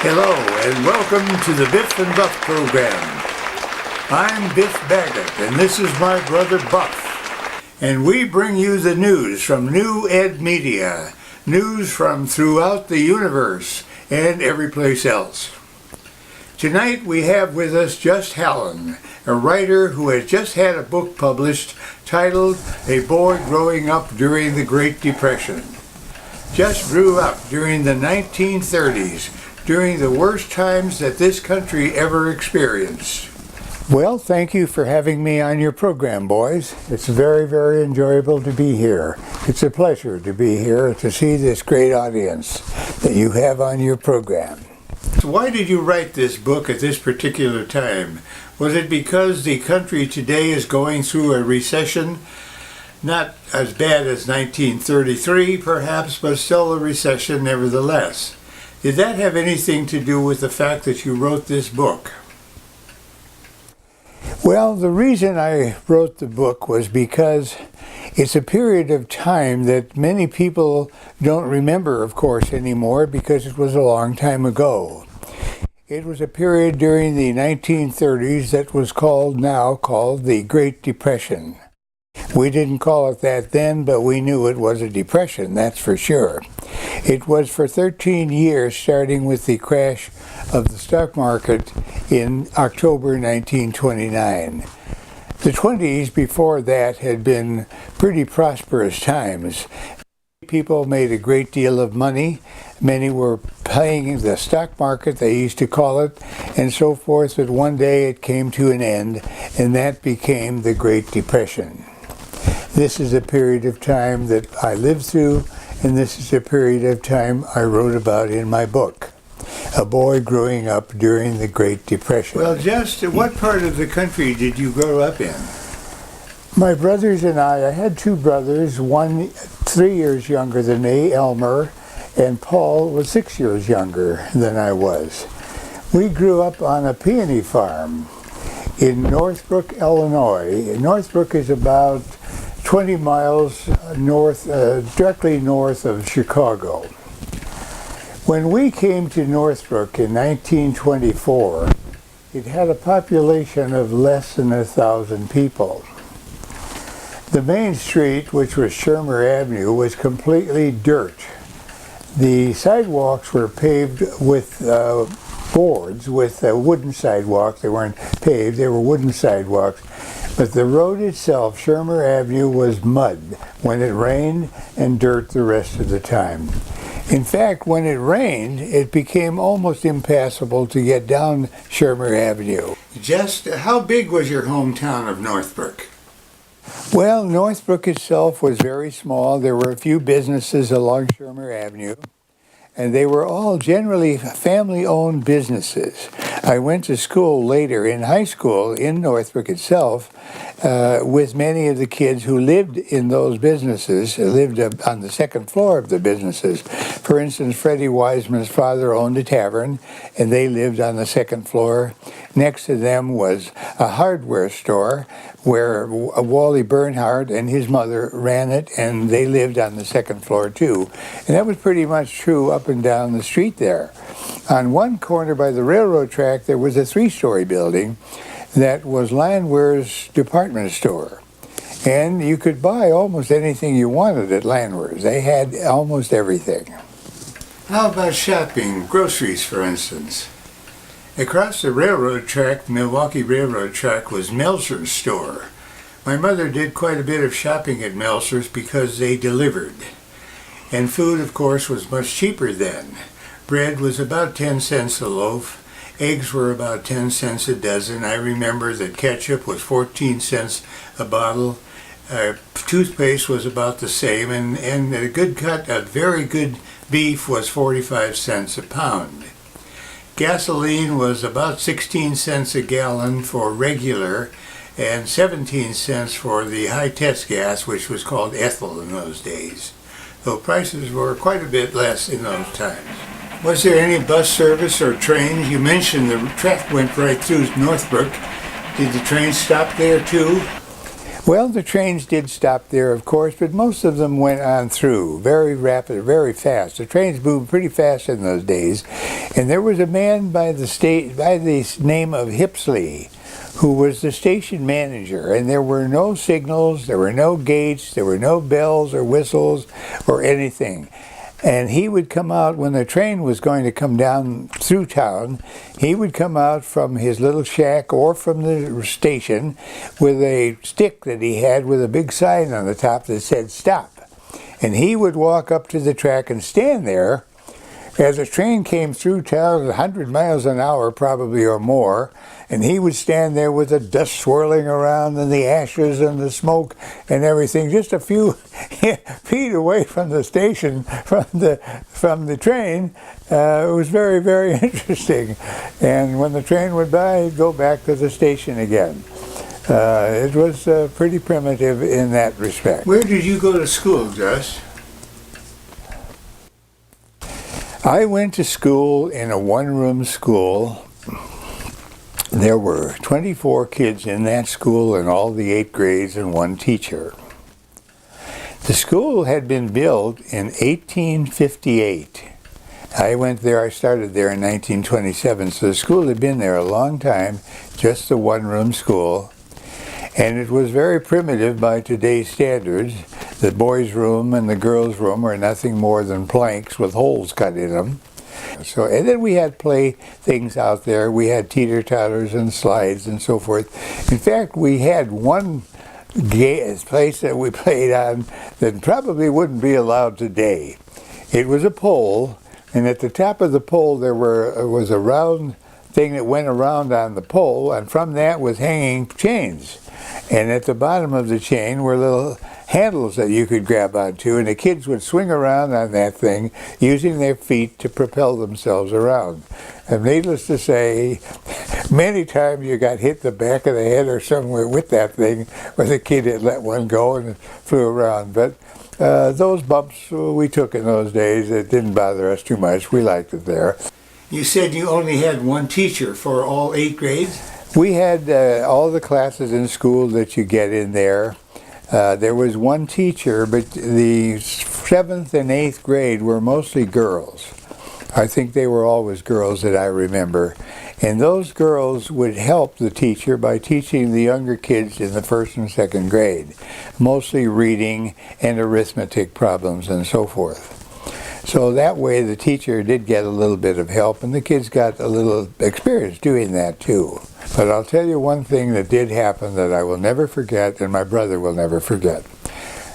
Hello and welcome to the Biff and Buff program. I'm Biff Baggett and this is my brother Buff. And we bring you the news from New Ed Media, news from throughout the universe and every place else. Tonight we have with us Just Hallen, a writer who has just had a book published titled A Boy Growing Up During the Great Depression. Just grew up during the 1930s, during the worst times that this country ever experienced. Well, thank you for having me on your program, boys. It's very, very enjoyable to be here. It's a pleasure to be here to see this great audience that you have on your program. So why did you write this book at this particular time? Was it because the country today is going through a recession? Not as bad as 1933, perhaps, but still a recession nevertheless. Did that have anything to do with the fact that you wrote this book? Well, the reason I wrote the book was because it's a period of time that many people don't remember, of course, anymore because it was a long time ago. It was a period during the 1930s that was now called the Great Depression. We didn't call it that then, but we knew it was a depression, that's for sure. It was for 13 years, starting with the crash of the stock market in October 1929. The 20s before that had been pretty prosperous times. People made a great deal of money. Many were playing the stock market, they used to call it, and so forth, but one day it came to an end, and that became the Great Depression. This is a period of time that I lived through, and this is a period of time I wrote about in my book. A boy growing up during the Great Depression. Well, just what part of the country did you grow up in? My brothers and I had two brothers, one 3 years younger than me, Elmer, and Paul was 6 years younger than I was. We grew up on a peony farm in Northbrook, Illinois. Northbrook is about 20 miles north, directly north of Chicago. When we came to Northbrook in 1924, it had a population of less than 1,000 people. The main street, which was Shermer Avenue, was completely dirt. The sidewalks were paved with boards, with a wooden sidewalk. They weren't paved, they were wooden sidewalks. But the road itself, Shermer Avenue, was mud when it rained and dirt the rest of the time. In fact, when it rained, it became almost impassable to get down Shermer Avenue. Just how big was your hometown of Northbrook? Well, Northbrook itself was very small. There were a few businesses along Shermer Avenue, and they were all generally family-owned businesses. I went to school later in high school in Northbrook itself with many of the kids who lived in those businesses, lived on the second floor of the businesses. For instance, Freddie Wiseman's father owned a tavern, and they lived on the second floor. Next to them was a hardware store where Wally Bernhardt and his mother ran it, and they lived on the second floor too. And that was pretty much true up and down the street there. On one corner by the railroad track, there was a 3-story building that was Landwehr's department store. And you could buy almost anything you wanted at Landwehr's. They had almost everything. How about shopping, groceries for instance? Across the railroad track, Milwaukee Railroad track, was Meltzer's store. My mother did quite a bit of shopping at Meltzer's because they delivered. And food, of course, was much cheaper then. Bread was about 10 cents a loaf. Eggs were about 10 cents a dozen. I remember that ketchup was 14 cents a bottle. Toothpaste was about the same, and a good cut of very good beef was 45 cents a pound. Gasoline was about 16 cents a gallon for regular and 17 cents for the high-test gas, which was called ethyl in those days. Though prices were quite a bit less in those times. Was there any bus service or trains? You mentioned the track went right through Northbrook. Did the train stop there too? Well, the trains did stop there, of course, but most of them went on through very rapid, very fast. The trains moved pretty fast in those days, and there was a man by the name of Hipsley, who was the station manager, and there were no signals, there were no gates, there were no bells or whistles or anything. And he would come out when the train was going to come down through town. He would come out from his little shack or from the station with a stick that he had with a big sign on the top that said stop. And he would walk up to the track and stand there as a train came through town at 100 miles an hour probably or more, and he would stand there with the dust swirling around and the ashes and the smoke and everything just a few feet away from the station, from the train. It was very, very interesting. And when the train would by, he'd go back to the station again. It was pretty primitive in that respect. Where did you go to school, Gus? I went to school in a one-room school. There were 24 kids in that school in all the 8 grades and one teacher. The school had been built in 1858. I started there in 1927, so the school had been there a long time, just a one-room school. And it was very primitive by today's standards. The boys' room and the girls' room were nothing more than planks with holes cut in them. And then we had play things out there. We had teeter-totters and slides and so forth. In fact, we had one place that we played on that probably wouldn't be allowed today. It was a pole, and at the top of the pole there was a round thing that went around on the pole, and from that was hanging chains. And at the bottom of the chain were little handles that you could grab onto, and the kids would swing around on that thing using their feet to propel themselves around. And needless to say, many times you got hit the back of the head or somewhere with that thing where the kid had let one go and it flew around. But those bumps we took in those days, it didn't bother us too much. We liked it there. You said you only had one teacher for all 8 grades? We had all the classes in school that you get in there. There was one teacher, but the 7th and 8th grade were mostly girls. I think they were always girls that I remember. And those girls would help the teacher by teaching the younger kids in the 1st and 2nd grade, mostly reading and arithmetic problems and so forth. So that way the teacher did get a little bit of help, and the kids got a little experience doing that too. But I'll tell you one thing that did happen that I will never forget, and my brother will never forget.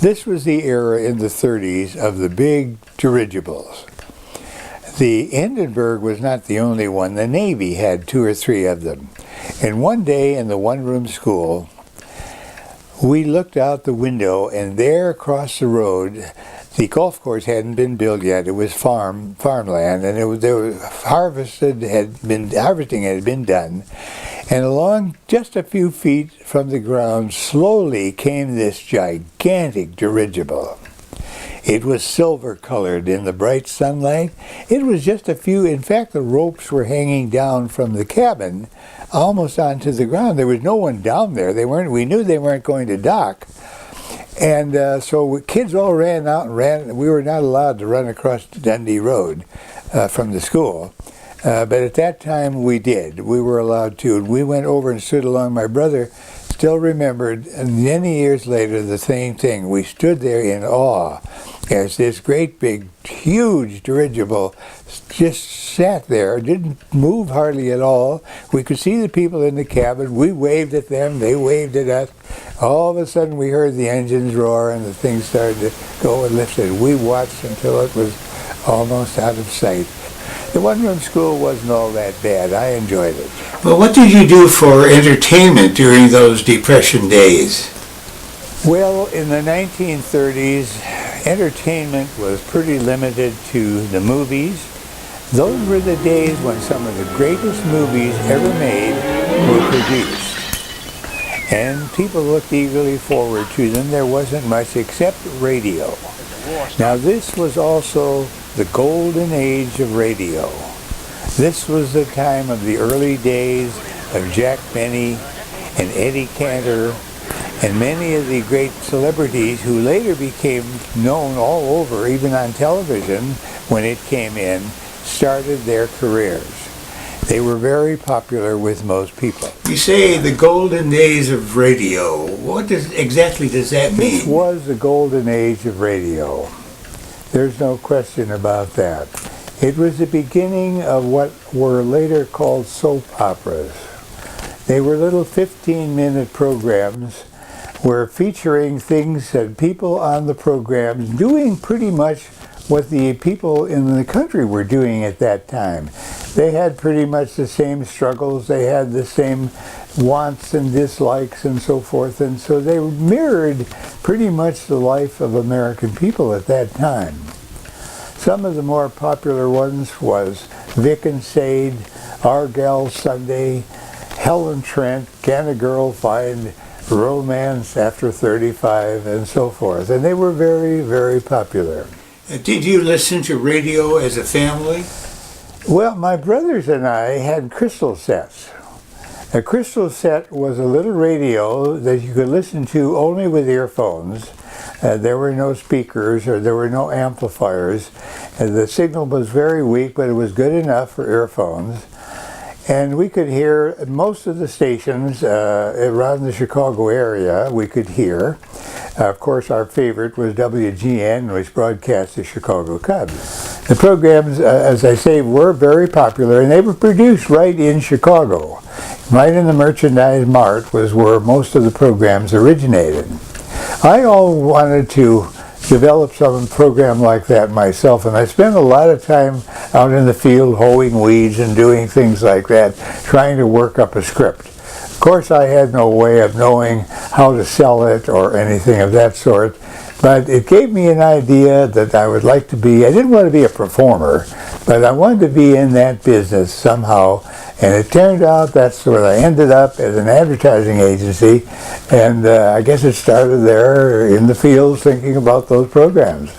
This was the era in the 30s of the big dirigibles. The Hindenburg was not the only one. The Navy had 2 or 3 of them. And one day in the one-room school, we looked out the window, and there across the road, the golf course hadn't been built yet. It was farmland, and harvesting had been done. And along just a few feet from the ground, slowly came this gigantic dirigible. It was silver-colored in the bright sunlight. It was just a few, in fact, the ropes were hanging down from the cabin almost onto the ground. There was no one down there. We knew they weren't going to dock. And so kids all ran out and ran. We were not allowed to run across Dundee Road from the school. But at that time we did. We were allowed to. And we went over and stood along. My brother still remembered, and many years later, the same thing. We stood there in awe as this great big, huge dirigible just sat there, didn't move hardly at all. We could see the people in the cabin. We waved at them. They waved at us. All of a sudden, we heard the engines roar, and the thing started to go and lifted. We watched until it was almost out of sight. The one-room school wasn't all that bad. I enjoyed it. Well, what did you do for entertainment during those Depression days? Well, in the 1930s, entertainment was pretty limited to the movies. Those were the days when some of the greatest movies ever made were produced. And people looked eagerly forward to them. There wasn't much except radio. Now, this was also the golden age of radio. This was the time of the early days of Jack Benny and Eddie Cantor And many of the great celebrities who later became known all over, even on television when it came in, started their careers. They were very popular with most people. You say the golden days of radio. What exactly does that mean? This was the golden age of radio. There's no question about that. It was the beginning of what were later called soap operas. They were little 15-minute programs were featuring things that people on the programs doing pretty much what the people in the country were doing at that time. They had pretty much the same struggles, they had the same wants and dislikes and so forth, and so they mirrored pretty much the life of American people at that time. Some of the more popular ones was Vic and Sade, Our Gal Sunday, Helen Trent, Can a Girl Find Romance After 35, and so forth. And they were very, very popular. Did you listen to radio as a family? Well, my brothers and I had crystal sets. A crystal set was a little radio that you could listen to only with earphones. There were no speakers or there were no amplifiers. The signal was very weak, but it was good enough for earphones. And we could hear most of the stations around the Chicago area, we could hear. Of course, our favorite was WGN, which broadcast the Chicago Cubs. The programs, as I say, were very popular, and they were produced right in Chicago. Right in the Merchandise Mart was where most of the programs originated. I all wanted to develop some program like that myself, and I spent a lot of time out in the field hoeing weeds and doing things like that, trying to work up a script. Of course, I had no way of knowing how to sell it or anything of that sort, but it gave me an idea that I would like to be. I didn't want to be a performer, but I wanted to be in that business somehow, and it turned out that's where I ended up at an advertising agency, and I guess it started there in the fields thinking about those programs.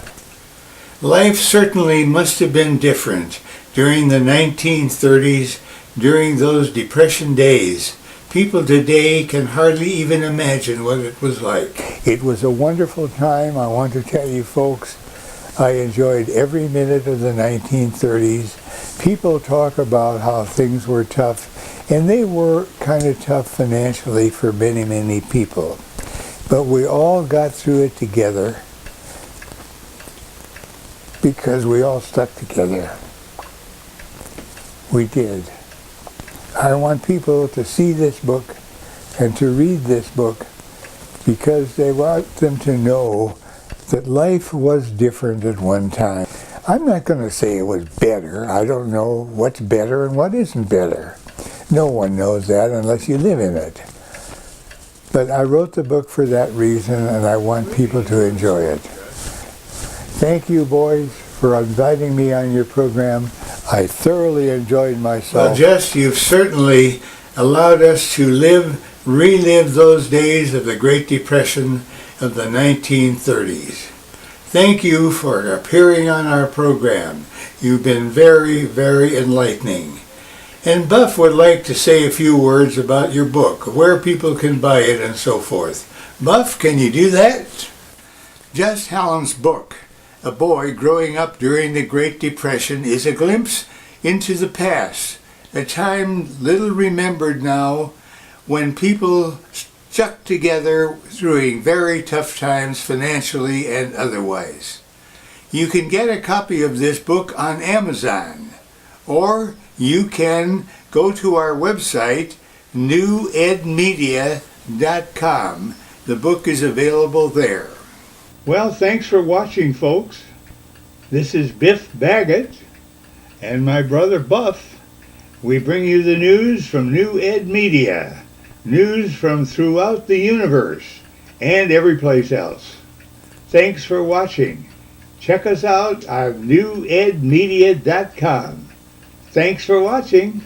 Life certainly must have been different during the 1930s, during those Depression days. People today can hardly even imagine what it was like. It was a wonderful time. I want to tell you folks, I enjoyed every minute of the 1930s. People talk about how things were tough, and they were kind of tough financially for many, many people. But we all got through it together because we all stuck together. We did. I want people to see this book and to read this book because they want them to know that life was different at one time. I'm not going to say it was better. I don't know what's better and what isn't better. No one knows that unless you live in it. But I wrote the book for that reason, and I want people to enjoy it. Thank you, boys, for inviting me on your program. I thoroughly enjoyed myself. Well, Just, you've certainly allowed us to relive those days of the Great Depression of the 1930s. Thank you for appearing on our program. You've been very, very enlightening. And Buff would like to say a few words about your book, where people can buy it and so forth. Buff, can you do that? Just Hallen's book, A Boy Growing Up During the Great Depression, is a glimpse into the past, a time little remembered now when people stuck together during very tough times financially and otherwise. You can get a copy of this book on Amazon, or you can go to our website, newedmedia.com. The book is available there. Well, thanks for watching, folks. This is Biff Baggett and my brother Buff. We bring you the news from New Ed Media, news from throughout the universe and every place else. Thanks for watching. Check us out on newedmedia.com. Thanks for watching.